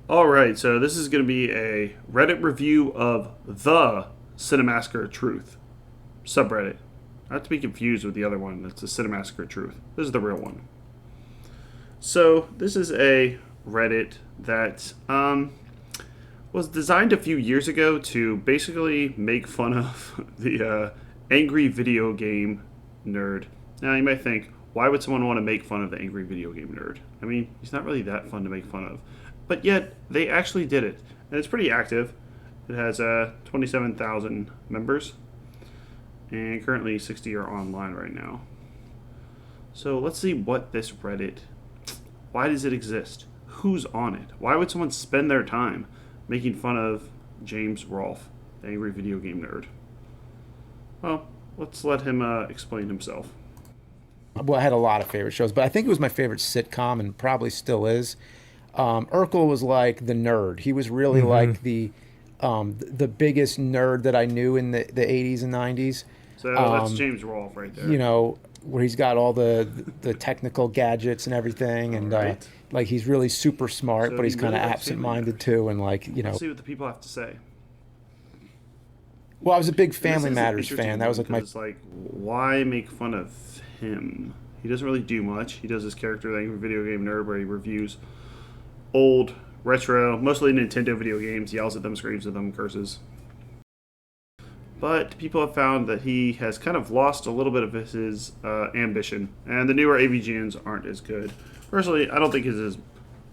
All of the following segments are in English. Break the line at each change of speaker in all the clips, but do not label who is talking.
All right, so this is going to be a Reddit review of the Cinemassacre Truth subreddit. Not to be confused with the other one. That's the Cinemassacre Truth. This is the real one. So this is a Reddit that was designed a few years ago to basically make fun of the angry video game nerd. Now you might think, why would someone want to make fun of the angry video game nerd? I mean, he's not really that fun to make fun of. But yet, they actually did it. And it's pretty active. It has 27,000 members. And currently 60 are online right now. So let's see what this Reddit... Why does it exist? Who's on it? Why would someone spend their time making fun of James Rolfe, the angry video game nerd? Well, let's let him explain himself.
Well, I had a lot of favorite shows, but I think it was my favorite sitcom and probably still is. Urkel was like the nerd. He was really like the biggest nerd that I knew in the 80s and 90s.
So that's James Rolfe right there.
You know, where he's got all the technical gadgets and everything, and
right.
Like he's really super smart,
So
but he's
he
kind of
really likes
absent-minded too, and like, you know.
Let's see what the people have to say.
Well, I was a big
This
Family
is
Matters
interesting
fan. That was like my.
because, why make fun of him? He doesn't really do much. He does this character, the angry video game nerd, where he reviews old, retro, mostly Nintendo video games, yells at them, screams at them, curses. But people have found that he has kind of lost a little bit of his ambition, and the newer AVGNs aren't as good. Personally, I don't think it's as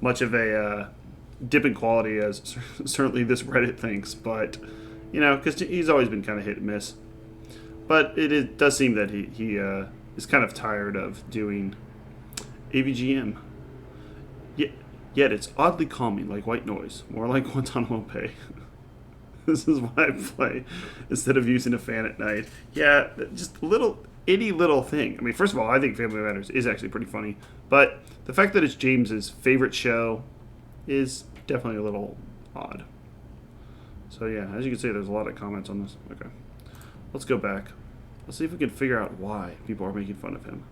much of a dip in quality as certainly this Reddit thinks, but, you know, because he's always been kind of hit and miss. But it does seem that he is kind of tired of doing AVGM. Yet it's oddly calming, like white noise, more like Guantanamo Bay. This is why I play instead of using a fan at night. Yeah, just any little thing. I mean, first of all, I think Family Matters is actually pretty funny, but the fact that it's James's favorite show is definitely a little odd. So yeah, as you can see, there's a lot of comments on this. Okay, let's go back. Let's see if we can figure out why people are making fun of him.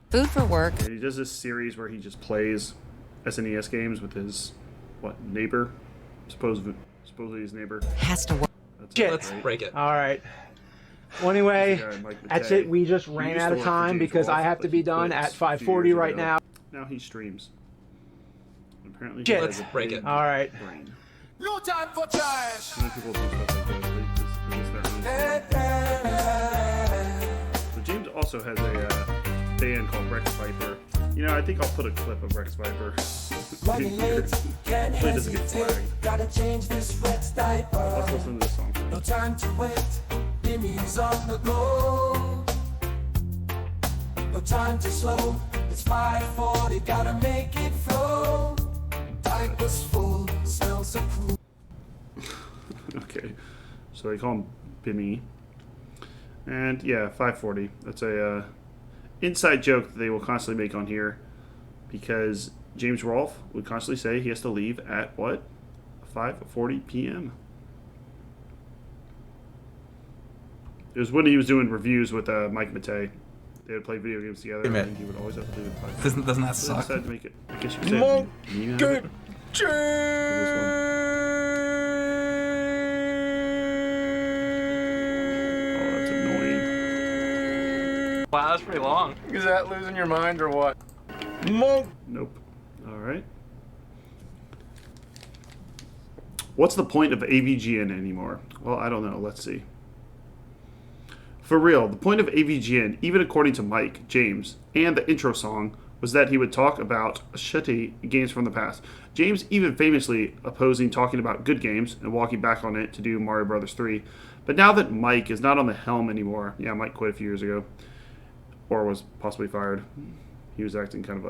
Food for work.
Yeah, he does this series where he just plays SNES games with his, neighbor? Supposedly his neighbor.
Has to work.
Let's break it.
All right. Well, anyway, that's it. We just ran out of time because I have to be done at 5:40 right now.
Now he streams. Apparently,
Shit.
Let's break it.
All right.
Brain.
No time for trash.
Many people do stuff like this. Their own stuff. So James also has a band called Rex Viper. You know, I think I'll put a clip of Rex Viper.
Running late, can't
Hopefully it doesn't get
hesitate.
flagged.
Gotta change this Rex diaper.
Let's listen to this song.
No time to wait. Jimmy's on the go. No time to slow. It's 5:40. Gotta make it flow. Diaper's full. Smells approved.
Okay, so they call him Bimmy. And yeah, 5:40. That's a inside joke that they will constantly make on here, because James Rolfe would constantly say he has to leave at what? 5:40 p.m. It was when he was doing reviews with Mike Matei. They would play video games together, and he would always have to leave at 5:40.
Doesn't that
So they
suck?
decided to make it. I guess you could say meme out of it. This one. Oh, that's annoying.
Wow, that's pretty long.
Is that losing your mind or what?
Nope. All right. What's the point of AVGN anymore? Well, I don't know. Let's see. For real, the point of AVGN, even according to Mike, James, and the intro song, was that he would talk about shitty games from the past. James even famously opposing talking about good games and walking back on it to do Mario Brothers 3. But now that Mike is not on the helm anymore, yeah, Mike quit a few years ago, or was possibly fired. He was acting kind of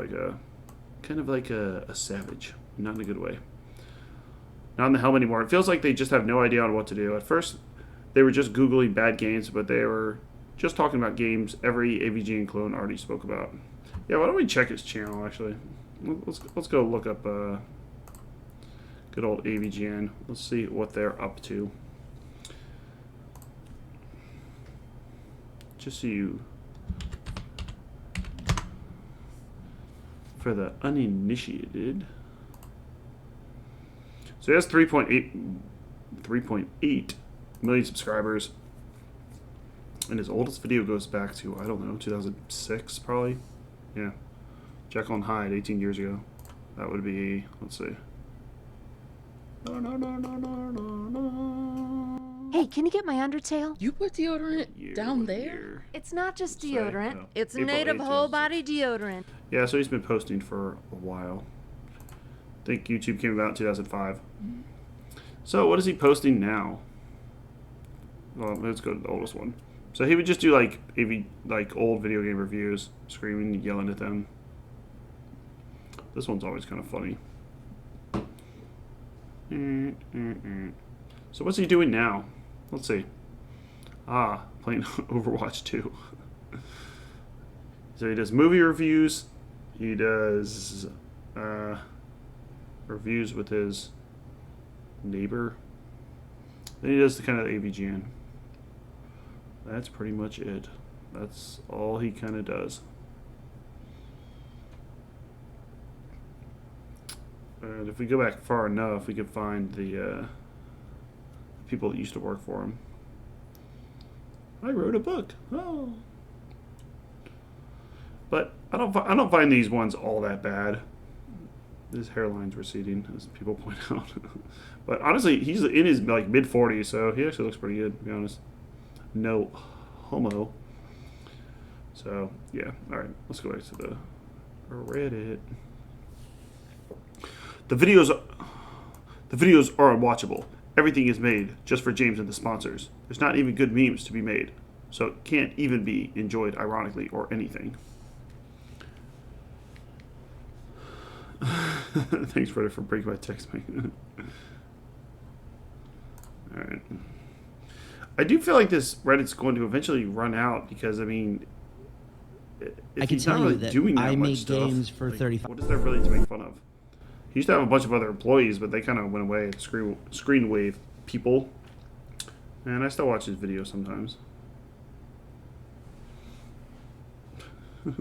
like a savage, not in a good way. Not on the helm anymore. It feels like they just have no idea on what to do. At first, they were just Googling bad games, but they were just talking about games every AVGN clone already spoke about. Yeah, why don't we check his channel, actually? Let's go look up good old AVGN. Let's see what they're up to. Just so you For the uninitiated. So he has 3.8 million subscribers. And his oldest video goes back to, I don't know, 2006 probably. Yeah. Jekyll and Hyde, 18 years ago. That would be, let's see.
Hey, can you get my undertale?
You put deodorant down there?
It's not just deodorant.
No.
It's
April
native
8th,
whole body deodorant.
Yeah, so he's been posting for a while. I think YouTube came about in 2005. So what is he posting now? Well, let's go to the oldest one. So he would just do like old video game reviews, screaming and yelling at them. This one's always kind of funny. So what's he doing now? Let's see. Playing Overwatch 2. So he does movie reviews. He does reviews with his neighbor. Then he does the kind of AVGN. That's pretty much it. That's all he kind of does. And if we go back far enough, we could find the people that used to work for him. I wrote a book. Oh. But I don't find these ones all that bad. His hairline's receding, as people point out. But honestly, he's in his like mid-40s, so he actually looks pretty good, to be honest. No homo. So yeah, all right. Let's go back to the Reddit. The videos are unwatchable. Everything is made just for James and the sponsors. There's not even good memes to be made, so it can't even be enjoyed ironically or anything. Thanks, Reddit, for breaking my text me. All right. I do feel like this Reddit's going to eventually run out because, I mean, if he's not really doing that much stuff,
games for
like,
35.
what is there really to make fun of? He used to have a bunch of other employees, but they kind of went away. Screenwave people. And I still watch his videos sometimes. Oh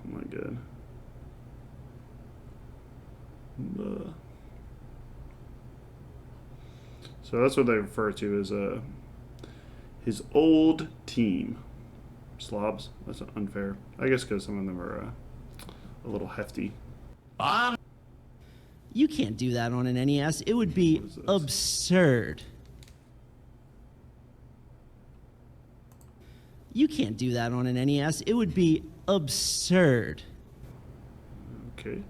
my god. So that's what they refer to as his old team. Slobs. That's unfair. I guess because some of them are a little hefty.
You can't do that on an NES. It would be absurd. You can't do that on an NES. It would be absurd.
Okay.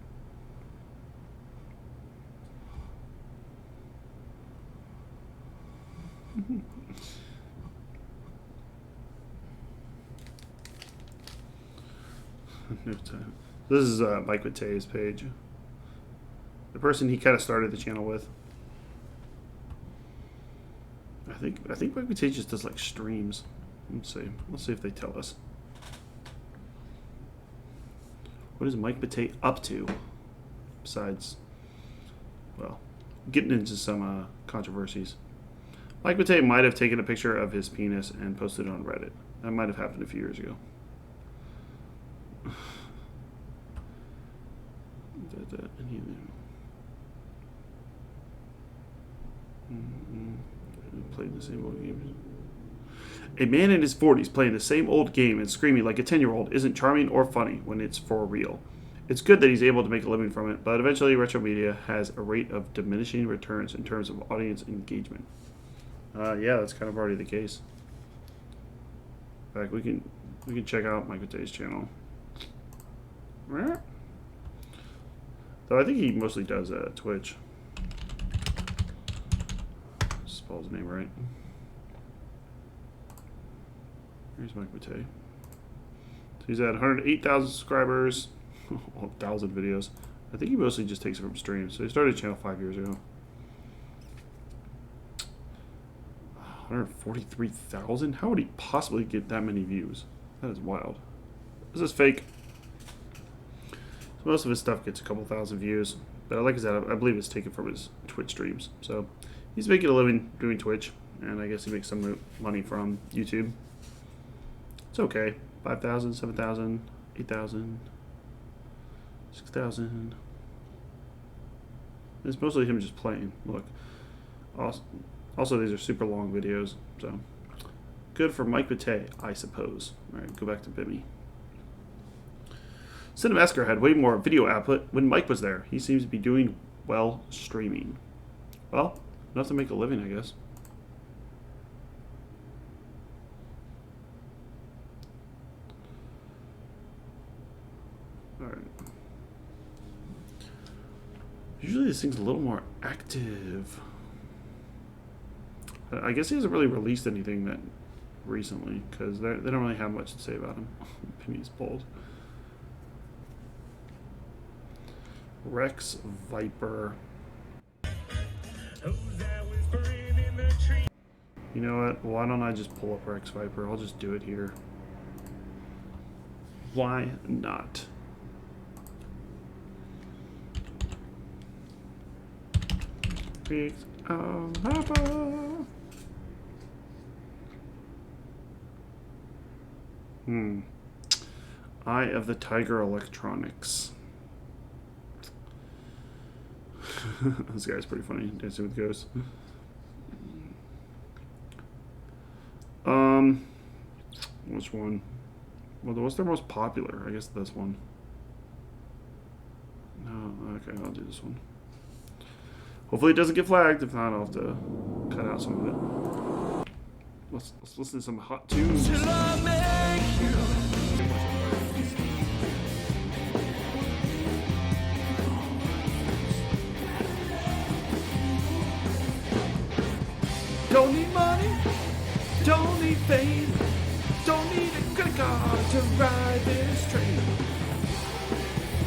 No time. This is Mike Matei's page. The person he kind of started the channel with. I think Mike Matei just does like streams. Let's see if they tell us. What is Mike Matei up to? Besides, well, getting into some controversies. Mike Matei might have taken a picture of his penis and posted it on Reddit. That might have happened a few years ago. Playing the same old game. A man in his 40s playing the same old game and screaming like a 10-year-old isn't charming or funny when it's for real. It's good that he's able to make a living from it, but eventually retro media has a rate of diminishing returns in terms of audience engagement. Yeah, that's kind of already the case. In fact, we can check out Mike Matei's channel. Though I think he mostly does Twitch. Spell his name right. Here's Mike Matei. So he's at 108,000 subscribers, 1,000 videos. I think he mostly just takes it from streams. So he started a channel 5 years ago. 143,000? How would he possibly get that many views? That is wild. This is fake. So most of his stuff gets a couple thousand views. But like I said, I believe it's taken from his Twitch streams. So he's making a living doing Twitch. And I guess he makes some money from YouTube. It's okay. 5,000, 7,000, 8,000. 6,000. It's mostly him just playing. Look. Also, these are super long videos, so good for Mike Matei, I suppose. All right, go back to Bimmy. Cinemassacre had way more video output when Mike was there. He seems to be doing well streaming. Well, enough to make a living, I guess. All right. Usually this thing's a little more active. I guess he hasn't really released anything that recently, because they don't really have much to say about him. Penny's bold. Rex Viper. You know what? Why don't I just pull up Rex Viper? I'll just do it here. Why not? Rex Viper. Eye of the Tiger Electronics. This guy's pretty funny, dancing with ghosts. Which one? Well, what's their most popular? I guess this one. No, okay, I'll do this one. Hopefully it doesn't get flagged. If not, I'll have to cut out some of it. Let's listen to some hot tunes. Don't need money, don't need fame, don't need a credit card to ride this train.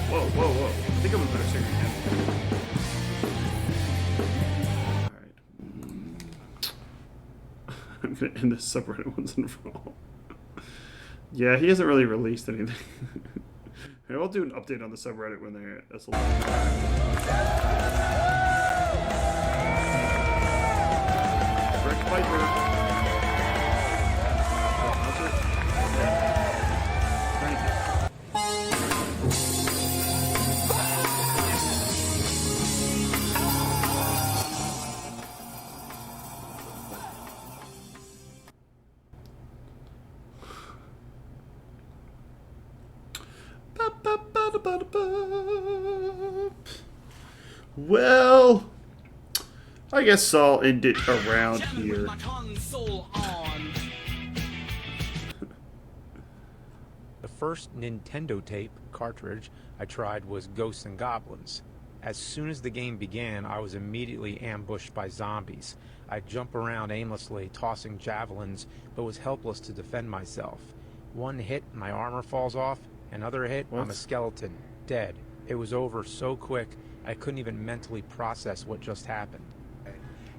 Whoa, whoa, whoa. I think I'm a better singer again. Alright. I'm going to end this subreddit once and for all. Yeah, he hasn't really released anything. Maybe I'll do an update on the subreddit when they're... That's a lot. Viper. Well, I guess I'll end it around here.
The first Nintendo tape cartridge I tried was Ghosts and Goblins. As soon as the game began, I was immediately ambushed by zombies. I jump around aimlessly, tossing javelins, but was helpless to defend myself. One hit, my armor falls off. Another hit, I'm a skeleton, dead. It was over so quick, I couldn't even mentally process what just happened.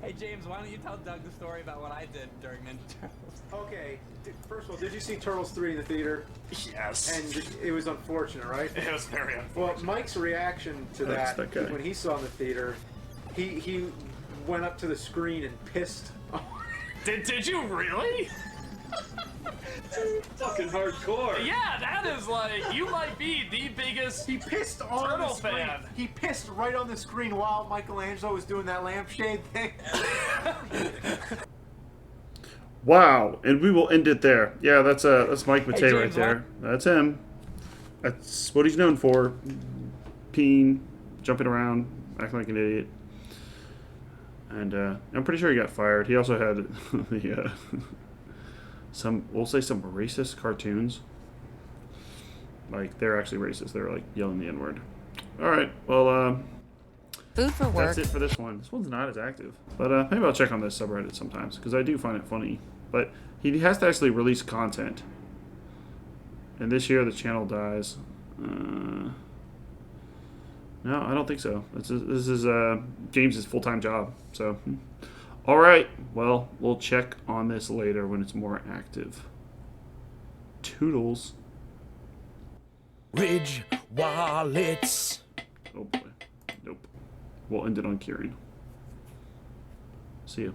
Hey James, why don't you tell Doug the story about what I did during Ninja Turtles?
Okay, first of all, did you see Turtles 3 in the theater?
Yes.
And it was unfortunate, right?
It was very unfortunate.
Well, Mike's reaction to that when he saw it in the theater, he went up to the screen and pissed.
Did you really?
Fucking hardcore.
Yeah, that is like, you might be the biggest
He pissed on
Turtle
the screen.
fan.
He pissed right on the screen while Michelangelo was doing that lampshade thing.
Wow, and we will end it there. Yeah, that's Mike Matei right
James,
there. That's him. That's what he's known for. Peeing, jumping around, acting like an idiot. And I'm pretty sure he got fired. He also had the we'll say some racist cartoons. Like, they're actually racist. They're like yelling the N-word. All right, well,
Food for work.
that's it for this one. This one's not as active, but maybe I'll check on this subreddit sometimes because I do find it funny. But he has to actually release content, and this year the channel dies. No, I don't think so. This is James's full-time job. So, all right. Well, we'll check on this later when it's more active. Toodles.
Ridge wallets.
Oh boy. Nope. We'll end it on Kieran. See ya.